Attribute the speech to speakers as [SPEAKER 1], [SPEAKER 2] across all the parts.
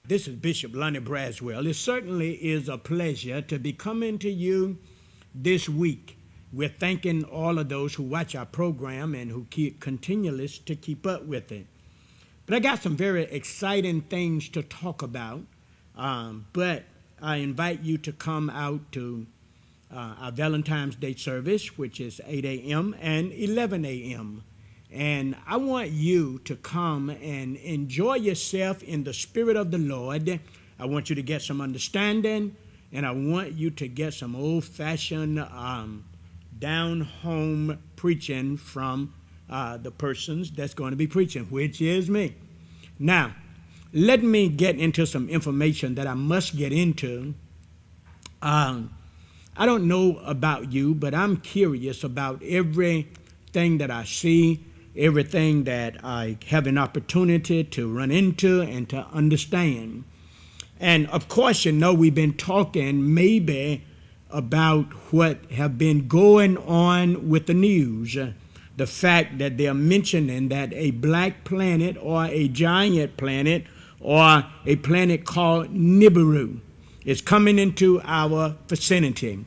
[SPEAKER 1] This is Bishop Lonnie Braswell. It certainly is a pleasure to be coming to you this week. We're thanking all of those who watch our program and who keep continually to keep up with it. But I got some very exciting things to talk about, but I invite you to come out to our Valentine's Day service, which is 8 a.m. and 11 a.m., and I want you to come and enjoy yourself in the Spirit of the Lord. I want you to get some understanding, and I want you to get some old-fashioned, down-home preaching from the persons that's going to be preaching, which is me. Now, let me get into some information that I must get into. I don't know about you, but I'm curious about everything that I see, everything that I have an opportunity to run into and to understand. And of course, we've been talking maybe about what have been going on with the news. The fact that they're mentioning that a black planet or a giant planet or a planet called Nibiru is coming into our vicinity.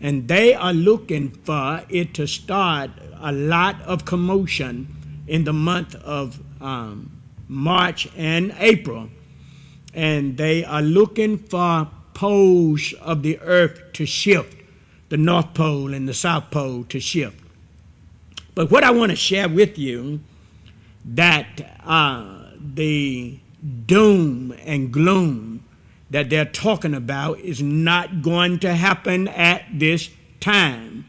[SPEAKER 1] And they are looking for it to start a lot of commotion in the month of March and April. And they are looking for poles of the earth to shift, the North Pole and the South Pole to shift. But what I want to share with you, that the doom and gloom that they're talking about is not going to happen at this time.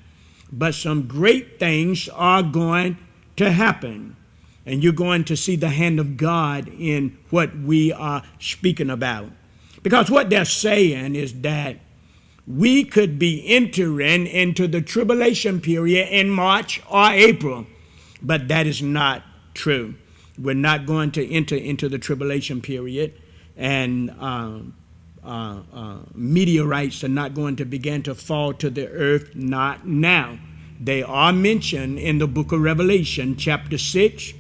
[SPEAKER 1] But some great things are going to happen. And you're going to see the hand of God in what we are speaking about. Because what they're saying is that we could be entering into the tribulation period in March or April. But that is not true. We're not going to enter into the tribulation period, and meteorites are not going to begin to fall to the earth, not now. They are mentioned in the book of Revelation, chapter 6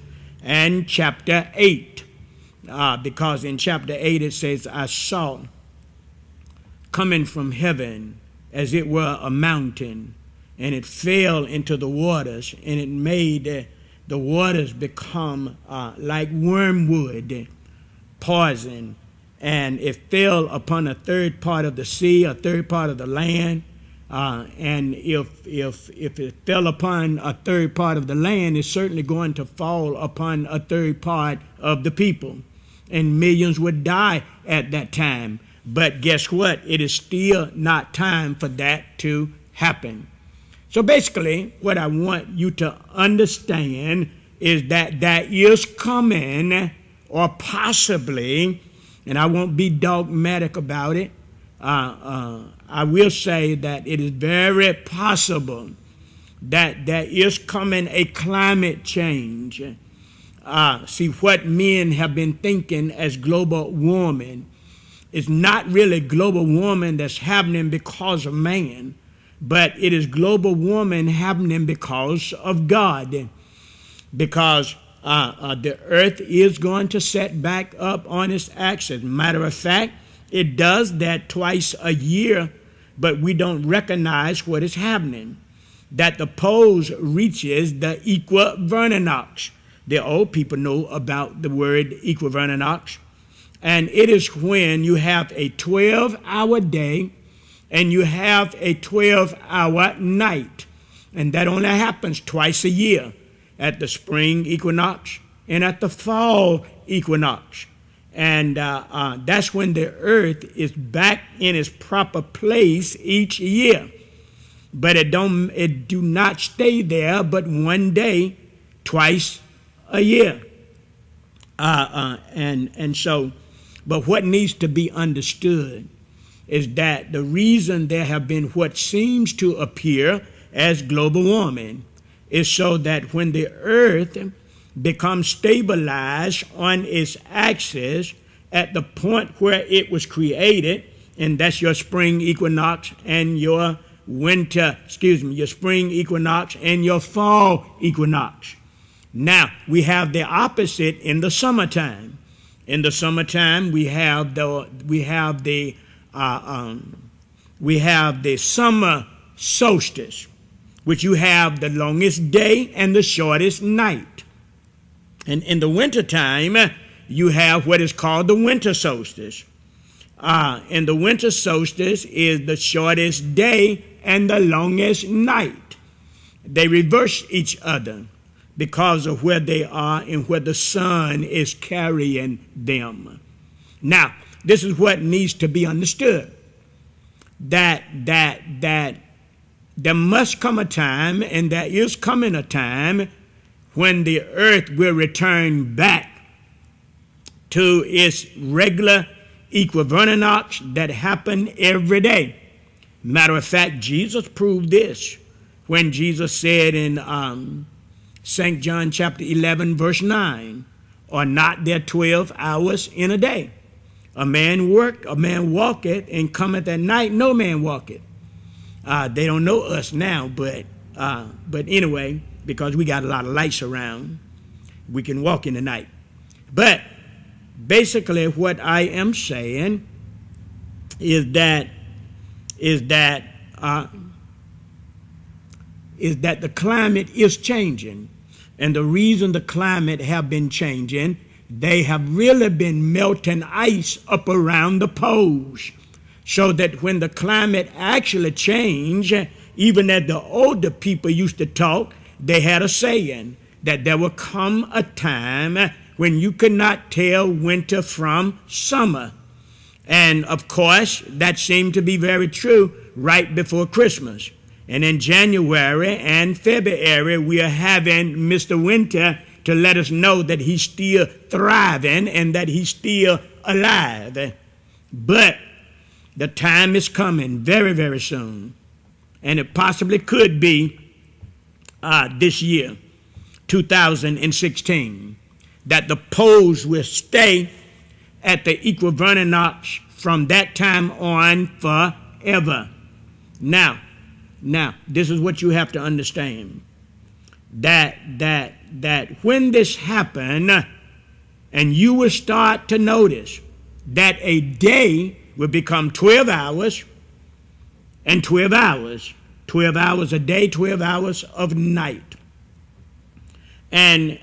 [SPEAKER 1] and chapter 8, because in chapter 8 it says, I saw coming from heaven as it were a mountain, and it fell into the waters, and it made the waters become like wormwood, poison, and it fell upon a third part of the sea, a third part of the land. And if it fell upon a third part of the land, it's certainly going to fall upon a third part of the people. And millions would die at that time. But guess what? It is still not time for that to happen. So basically, what I want you to understand is that that is coming, or possibly, and I won't be dogmatic about it, I will say that it is very possible that there is coming a climate change. See, what men have been thinking as global warming is not really global warming that's happening because of man, but it is global warming happening because of God. Because the earth is going to set back up on its axis. Matter of fact, it does that twice a year, but we don't recognize what is happening. That the poles reaches the equiverninox. The old people know about the word equiverninox. And it is when you have a 12-hour day and you have a 12-hour night. And that only happens twice a year, at the spring equinox and at the fall equinox. And that's when the earth is back in its proper place each year. But it do not stay there but one day, twice a year. But what needs to be understood is that the reason there have been what seems to appear as global warming is so that when the earth becomes stabilized on its axis at the point where it was created, and that's your spring equinox and your your spring equinox and your fall equinox. Now, we have the opposite in the summertime. In the summertime, we have the summer solstice, which you have the longest day and the shortest night. And in the wintertime, you have what is called the winter solstice. And the winter solstice is the shortest day and the longest night. They reverse each other because of where they are and where the sun is carrying them. Now, this is what needs to be understood. That there must come a time, and there is coming a time, when the earth will return back to its regular equivernance that happen every day. Matter of fact, Jesus proved this when Jesus said in St. John chapter 11, verse 9, "Are not there 12 hours in a day? A man walketh, and cometh at night, no man walketh." They don't know us now, but anyway, because we got a lot of lights around, we can walk in the night. But basically, what I am saying is that the climate is changing, and the reason the climate have been changing, they have really been melting ice up around the poles, so that when the climate actually changed, even as the older people used to talk, they had a saying that there will come a time when you could not tell winter from summer. And of course, that seemed to be very true right before Christmas. And in January and February, we are having Mr. Winter to let us know that he's still thriving and that he's still alive. But the time is coming very, very soon, and it possibly could be this year, 2016, that the poles will stay at the equivernance from that time on forever. Now, this is what you have to understand. That when this happens, and you will start to notice that a day will become 12 hours and 12 hours. 12 hours a day, 12 hours of night. And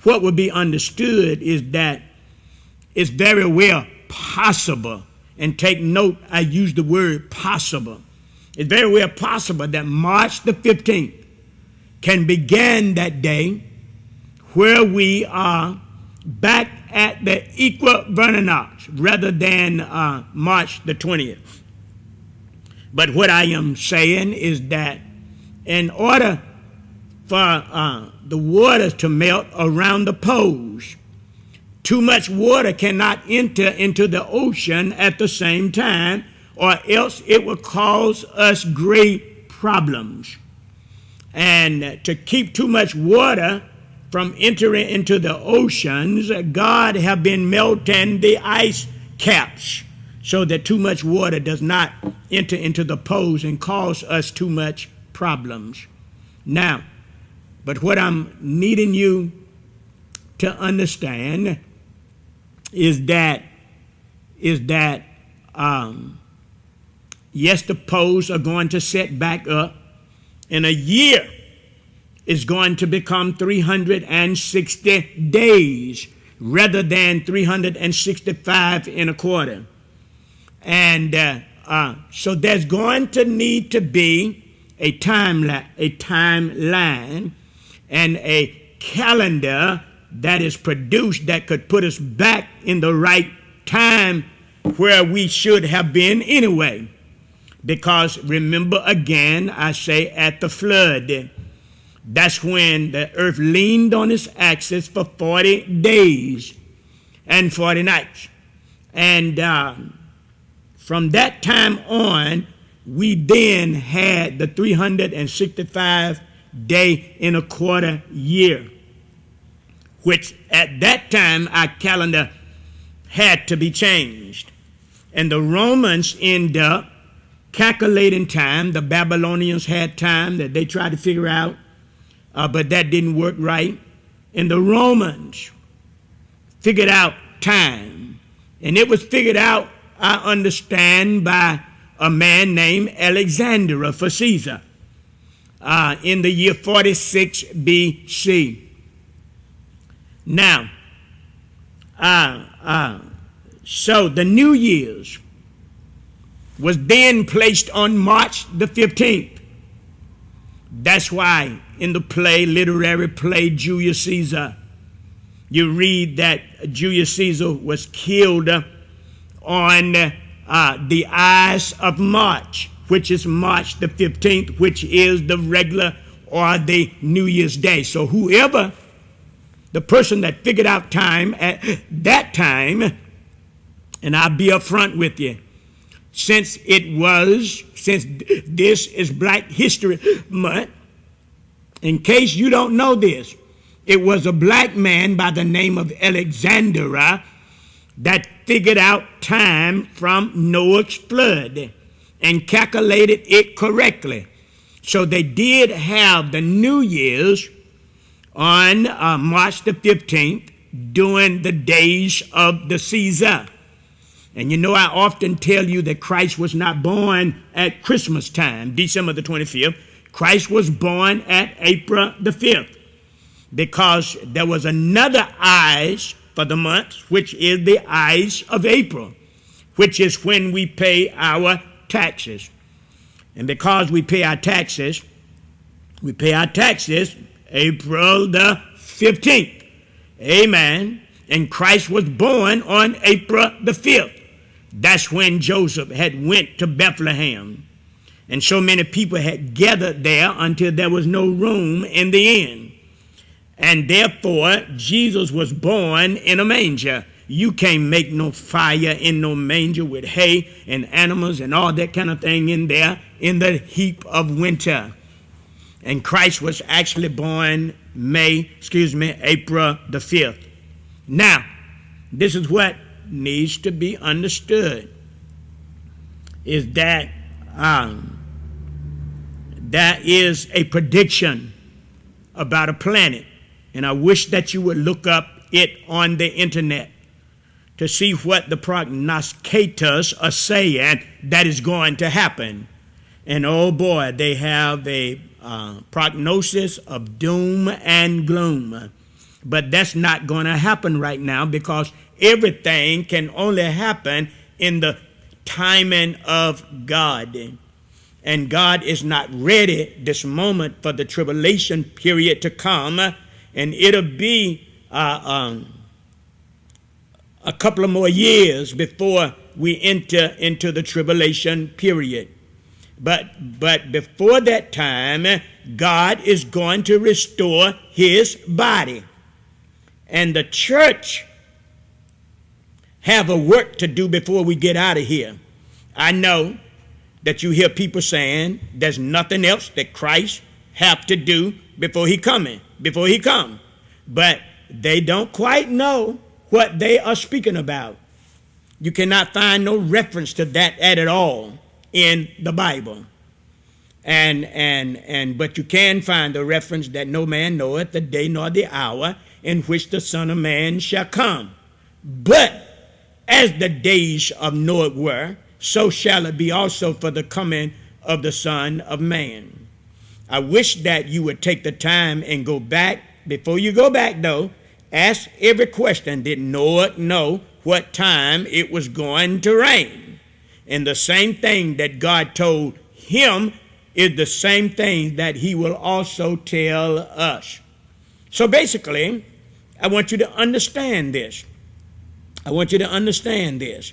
[SPEAKER 1] what will be understood is that it's very well possible, and take note, I use the word possible. It's very well possible that March the 15th can begin that day where we are back at the equivernance rather than March the 20th. But what I am saying is that in order for the waters to melt around the poles, too much water cannot enter into the ocean at the same time, or else it will cause us great problems. And to keep too much water from entering into the oceans, God have been melting the ice caps so that too much water does not enter into the poles and cause us too much problems. Now, but what I'm needing you to understand is that yes, the poles are going to set back up. In a year, it's going to become 360 days rather than 365 in a quarter. And so there's going to need to be a timeline and a calendar that is produced that could put us back in the right time where we should have been anyway. Because remember again, I say at the flood, that's when the earth leaned on its axis for 40 days and 40 nights. And from that time on, we then had the 365 day in a quarter year, which at that time our calendar had to be changed. And the Romans end up calculating time. The Babylonians had time that they tried to figure out, but that didn't work right. And the Romans figured out time. And it was figured out, I understand, by a man named Alexander for Caesar in the year 46 BC. Now, so the New Year's was then placed on March the 15th. That's why in the literary play Julius Caesar, you read that Julius Caesar was killed on the Ides of March, which is March the 15th, which is the regular or the New Year's Day. So whoever, the person that figured out time at that time, and I'll be upfront with you, since this is Black History Month, in case you don't know this, it was a black man by the name of Alexander that figured out time from Noah's flood and calculated it correctly. So they did have the New Year's on March the 15th during the days of the Caesar. And you know, I often tell you that Christ was not born at Christmas time, December the 25th. Christ was born at April the 5th, because there was another Ides for the month, which is the Ides of April, which is when we pay our taxes. And because we pay our taxes April the 15th. Amen. And Christ was born on April the 5th. That's when Joseph had went to Bethlehem. And so many people had gathered there until there was no room in the inn. And therefore, Jesus was born in a manger. You can't make no fire in no manger with hay and animals and all that kind of thing in there in the heat of winter. And Christ was actually born April the 5th. Now, this is what needs to be understood, is that there is a prediction about a planet, and I wish that you would look up it on the internet to see what the prognosticators are saying that is going to happen. And oh boy, they have a prognosis of doom and gloom. But that's not going to happen right now, because everything can only happen in the timing of God. And God is not ready this moment for the tribulation period to come. And it'll be a couple of more years before we enter into the tribulation period. But before that time, God is going to restore his body. And the church have a work to do before we get out of here. I know that you hear people saying there's nothing else that Christ have to do before he come. But they don't quite know what they are speaking about. You cannot find no reference to that at all in the Bible. But you can find the reference that no man knoweth the day nor the hour in which the Son of Man shall come. But as the days of Noah were, so shall it be also for the coming of the Son of Man. I wish that you would take the time and go back. Before you go back, though, ask every question. Did Noah know what time it was going to rain? And the same thing that God told him is the same thing that he will also tell us. So basically, I want you to understand this.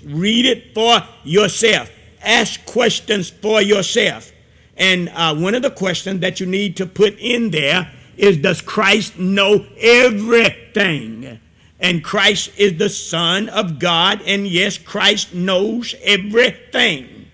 [SPEAKER 1] Read it for yourself. Ask questions for yourself. And one of the questions that you need to put in there is, does Christ know everything? And Christ is the Son of God, and yes, Christ knows everything.